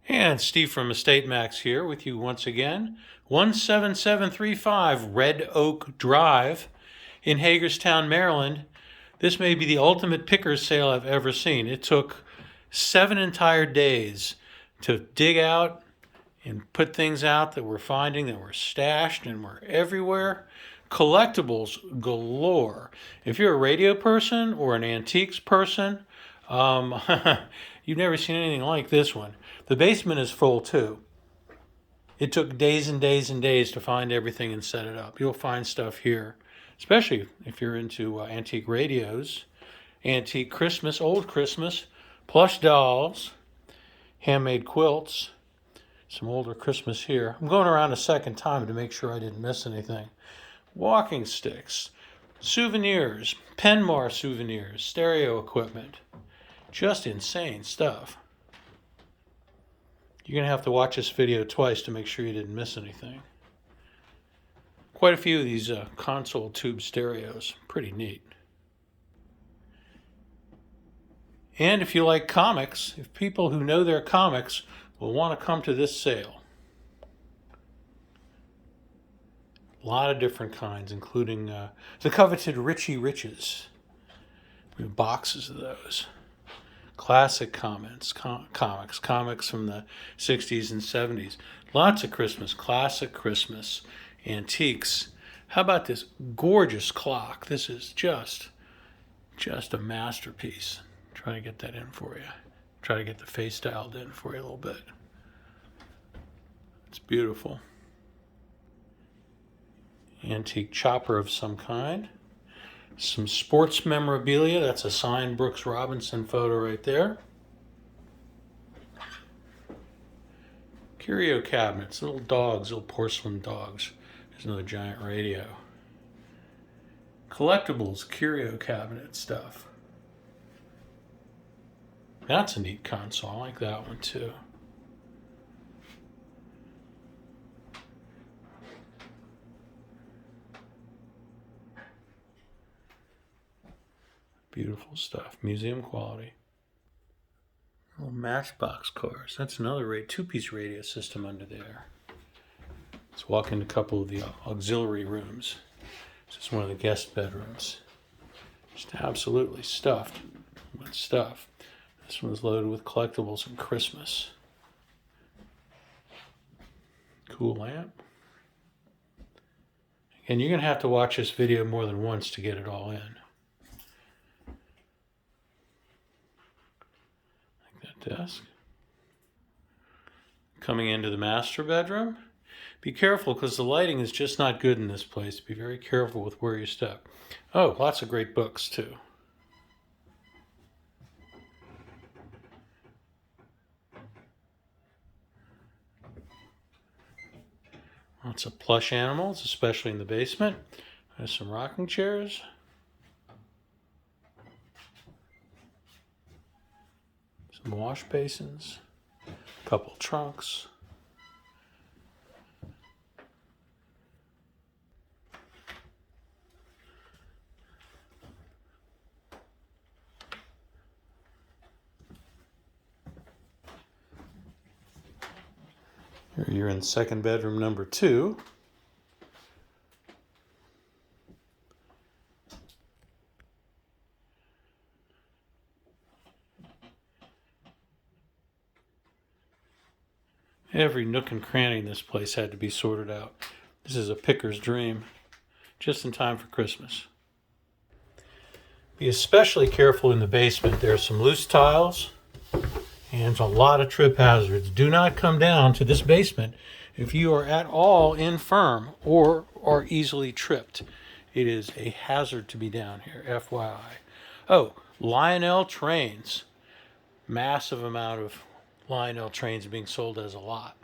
And Steve from EstateMAX here with you once again. 17735 Red Oak Drive in Hagerstown, Maryland. This may be the ultimate pickers sale I've ever seen. It took 7 entire days to dig out and put things out that we're finding that were stashed and were everywhere. Collectibles galore. If you're a radio person or an antiques person, you've never seen anything like this one. The basement is full too. It took days and days and days to find everything and set it up. You'll find stuff here, especially if you're into antique radios, antique Christmas, old Christmas, plush dolls, handmade quilts, some older Christmas here. I'm going around a second time to make sure I didn't miss anything. Walking sticks, souvenirs, Penmar souvenirs, stereo equipment. Just insane stuff. You're going to have to watch this video twice to make sure you didn't miss anything. Quite a few of these console tube stereos. Pretty neat. And if you like comics, if people who know their comics will want to come to this sale. A lot of different kinds, including the coveted Richie Riches. We have boxes of those. Classic comics from the 60s and 70s. Lots of Christmas, classic Christmas, antiques. How about this gorgeous clock? This is just a masterpiece. Try to get that in for you. Try to get the face dialed in for you a little bit. It's beautiful. Antique chopper of some kind. Some sports memorabilia. That's a signed Brooks Robinson photo right there. Curio cabinets, little dogs, little porcelain dogs. There's another giant radio. Collectibles, curio cabinet stuff. That's a neat console. I like that one too. Beautiful stuff. Museum quality. Little Matchbox cars. That's another two-piece radio system under there. Let's walk into a couple of the auxiliary rooms. This is one of the guest bedrooms. Just absolutely stuffed with stuff. This one's loaded with collectibles and Christmas. Cool lamp. And you're going to have to watch this video more than once to get it all in. Desk. Coming into the master bedroom. Be careful because the lighting is just not good in this place. Be very careful with where you step. Oh, lots of great books too. Lots of plush animals, especially in the basement. There's some rocking chairs. Some wash basins, a couple trunks. Here you're in second bedroom number 2. Every nook and cranny in this place had to be sorted out. This is a picker's dream, just in time for Christmas. Be especially careful in the basement. There are some loose tiles and a lot of trip hazards. Do not come down to this basement if you are at all infirm or are easily tripped. It is a hazard to be down here, FYI. Oh, Lionel trains. Massive amount of Lionel trains being sold as a lot.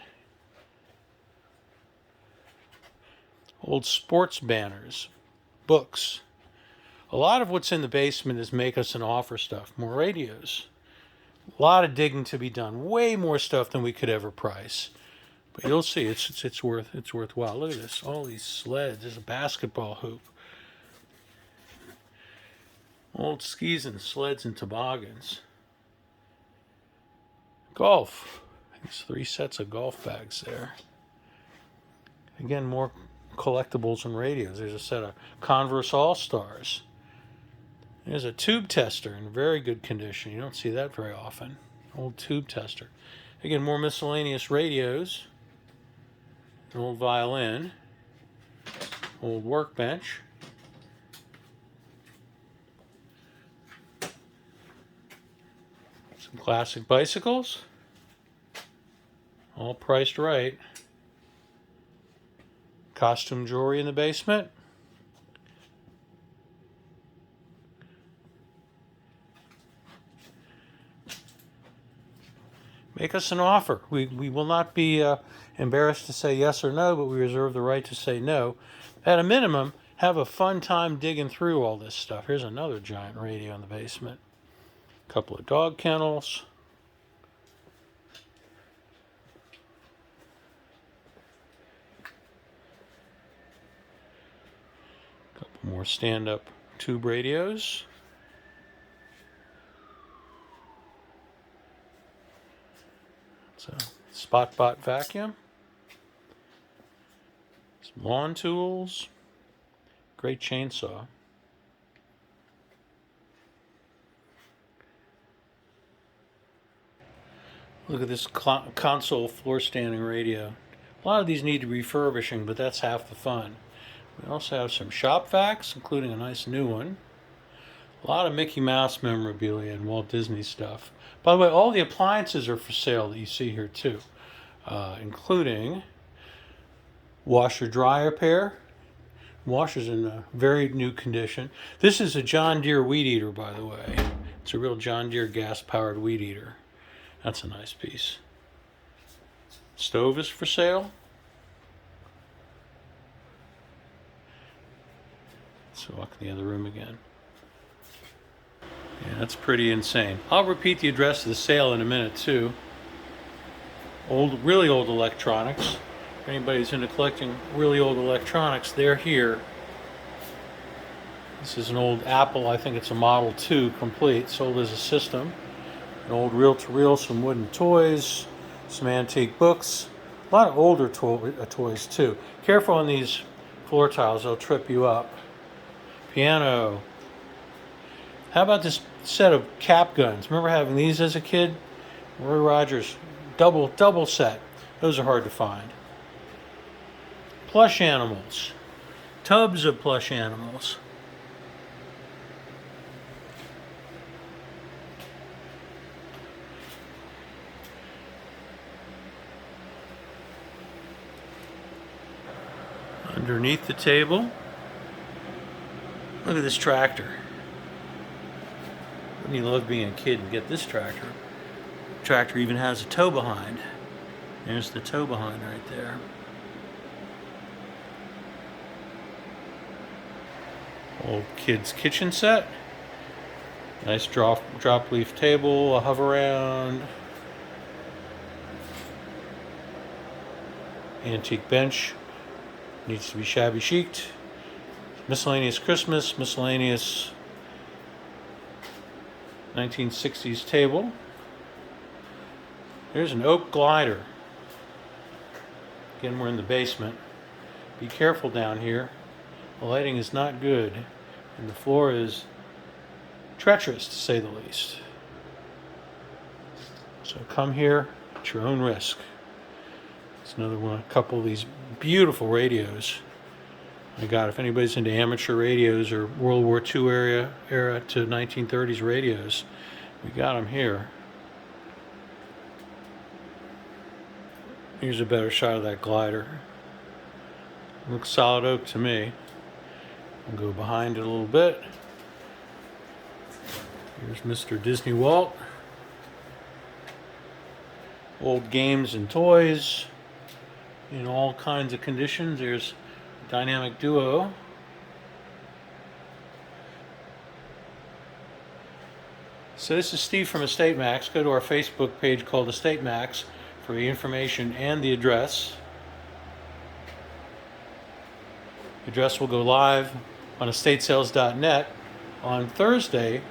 Old sports banners, books. A lot of what's in the basement is make us an offer stuff. More radios. A lot of digging to be done. Way more stuff than we could ever price. But you'll see, it's worthwhile. Look at this. All these sleds. There's a basketball hoop. Old skis and sleds and toboggans. Golf. There's 3 sets of golf bags there. Again, more collectibles and radios. There's a set of Converse All-Stars. There's a tube tester in very good condition. You don't see that very often. Old tube tester. Again, more miscellaneous radios. An old violin. Old workbench. Some classic bicycles. All priced right. Costume jewelry in the basement. Make us an offer. We will not be embarrassed to say yes or no, but we reserve the right to say no. At a minimum, have a fun time digging through all this stuff. Here's another giant radio in the basement. A couple of dog kennels. A couple more stand-up tube radios. So, SpotBot vacuum. Some lawn tools. Great chainsaw. Look at this console floor standing radio. A lot of these need refurbishing, but that's half the fun. We also have some shop vacs, including a nice new one. A lot of Mickey Mouse memorabilia and Walt Disney stuff. By the way, all the appliances are for sale that you see here too, including washer-dryer pair. Washer's in a very new condition. This is a John Deere weed eater, by the way. It's a real John Deere gas-powered weed eater. That's a nice piece. Stove is for sale. So walk in the other room again. Yeah, that's pretty insane. I'll repeat the address of the sale in a minute too. Really old electronics. If anybody's into collecting really old electronics, they're here. This is an old Apple, I think it's a Model 2 complete, sold as a system. An old reel-to-reel, some wooden toys, some antique books. A lot of older toys too. Careful on these floor tiles, they'll trip you up. Piano. How about this set of cap guns? Remember having these as a kid? Roy Rogers, double set. Those are hard to find. Plush animals. Tubs of plush animals. Underneath the table, look at this tractor. Wouldn't you love being a kid and get this tractor? The tractor even has a tow behind. There's the tow behind right there. Old kid's kitchen set. Nice drop leaf table, a hover-round. Antique bench. Needs to be shabby chic'd. Miscellaneous Christmas, miscellaneous 1960s table. There's an oak glider. Again, we're in the basement. Be careful down here. The lighting is not good, and the floor is treacherous, to say the least. So come here at your own risk. It's another one, a couple of these beautiful radios. My God, if anybody's into amateur radios or World War II era to 1930s radios, we got them here. Here's a better shot of that glider. Looks solid oak to me. I'll go behind it a little bit. Here's Mr. Disney Walt. Old games and toys in all kinds of conditions. There's Dynamic Duo. So this is Steve from EstateMAX. Go to our Facebook page called EstateMAX for the information and the address. The address will go live on estatesales.net on Thursday,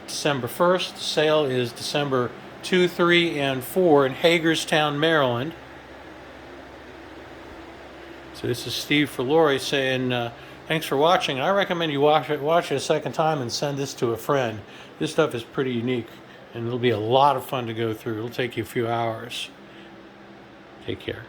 December 1st. The sale is December 2, 3, and 4 in Hagerstown, Maryland. So this is Steve for Lori saying, thanks for watching. I recommend you watch it a second time and send this to a friend. This stuff is pretty unique, and it'll be a lot of fun to go through. It'll take you a few hours. Take care.